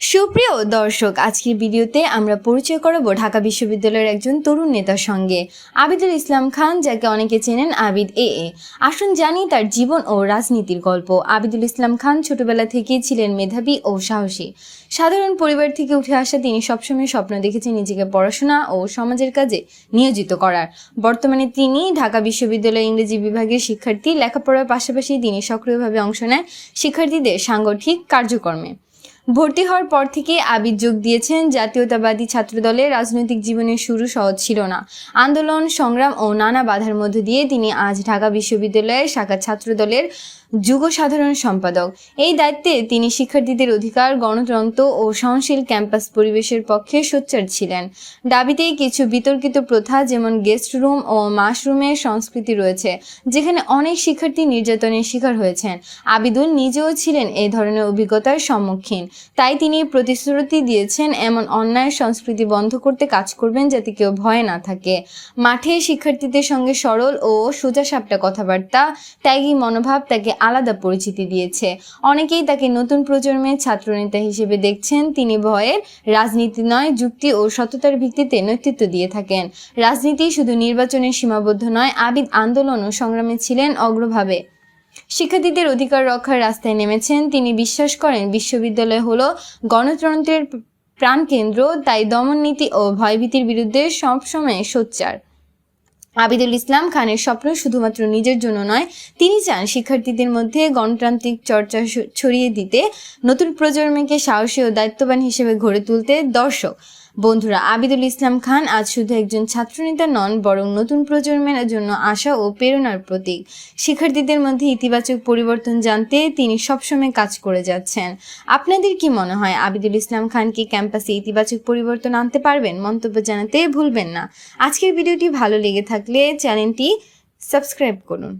সুপ্রিয় দর্শক, আজকের ভিডিওতে আমরা পরিচয় করাবো ঢাকা বিশ্ববিদ্যালয়ের একজন তরুণ নেতার সঙ্গে, আবিদুল ইসলাম খান, যাকে অনেকে চেনেন আবিদ এ। আসুন জানি তার জীবন ও রাজনীতির গল্প। আবিদুল ইসলাম খান ছোটবেলা থেকেই ছিলেন মেধাবী ও সাহসী। সাধারণ পরিবার থেকে উঠে আসা তিনি সবসময় স্বপ্ন দেখেছেন নিজেকে পড়াশোনা ও সমাজের কাজে নিয়োজিত করার। বর্তমানে তিনি ঢাকা বিশ্ববিদ্যালয়ের ইংরেজি বিভাগের শিক্ষার্থী। লেখাপড়ার পাশাপাশি তিনি সক্রিয়ভাবে অংশ নেন শিক্ষার্থীদের সাংগঠনিক কার্যক্রমে। ভর্তি হওয়ার পর থেকে আবিদ যোগ দিয়েছেন জাতীয়তাবাদী ছাত্রদলে। রাজনৈতিক জীবনের শুরু সহজ ছিল না। আন্দোলন, সংগ্রাম ও নানা বাধার মধ্য দিয়ে তিনি আজ ঢাকা বিশ্ববিদ্যালয়ের শাখা ছাত্রদলের যুগ সাধারণ সম্পাদক। এই দায়িত্বে তিনি শিক্ষার্থীদের অধিকার, গণতন্ত্র ও সহনশীল ক্যাম্পাস পরিবেশের পক্ষে সোচ্চার ছিলেন। দাবিতে কিছু বিতর্কিত প্রথা, যেমন গেস্ট রুম ও মাশরুমের সংস্কৃতি রয়েছে, যেখানে অনেক শিক্ষার্থী নির্যাতনের শিকার হয়েছেন। আবিদুল নিজেও ছিলেন এই ধরনের অভিজ্ঞতার সম্মুখীন। তাই তিনি প্রতিশ্রুতি দিয়েছেন এমন অন্যায় সংস্কৃতি বন্ধ করতে কাজ করবেন, যাতে কেউ ভয়ে না থাকে। মাঠে শিক্ষার্থীদের সঙ্গে সরল ও সোজাসাপটা কথাবার্তা, ত্যাগী মনোভাব তাকে আলাদা পরিচিতি দিয়েছে। অনেকেই তাকে নতুন প্রজন্মের ছাত্রনেতা হিসেবে দেখছেন। তিনি ভয়ের রাজনীতি নয়, যুক্তি ও সততার ভিত্তিতে নেতৃত্ব দিয়ে থাকেন। রাজনীতি শুধু নির্বাচনে সীমাবদ্ধ নয়, আবিদ আন্দোলন ও সংগ্রামে ছিলেন অগ্রভাবে। শিক্ষার্থীদের অধিকার রক্ষার রাস্তায় নেমেছেন। তিনি বিশ্বাস করেন বিশ্ববিদ্যালয় হলো গণতন্ত্রের প্রাণকেন্দ্র, তাই দমননীতি ও ভয়ভীতির বিরুদ্ধে সবসময় সোচ্চার। আবিদুল ইসলাম খানের স্বপ্ন শুধুমাত্র নিজের জন্য নয়, তিনি চান শিক্ষার্থীদের মধ্যে গণতান্ত্রিক চর্চা ছড়িয়ে দিতে, নতুন প্রজন্মকে সাহসী ও দায়িত্ববান হিসেবে গড়ে তুলতে। দর্শক বন্ধুরা, আবিদুল ইসলাম খান আজ শুধু একজন ছাত্রনেতা নন, বরং নতুন প্রজন্মের জন্য আশা ও প্রেরণার প্রতীক। শিক্ষার্থীদের মধ্যে ইতিবাচক পরিবর্তন জানতে তিনি সবসময় কাজ করে যাচ্ছেন। আপনাদের কি মনে হয়, আবিদুল ইসলাম খান কি ক্যাম্পাসে ইতিবাচক পরিবর্তন আনতে পারবেন? মন্তব্য জানাতে ভুলবেন না। আজকের ভিডিওটি ভালো লেগে থাকলে চ্যানেলটি সাবস্ক্রাইব করুন।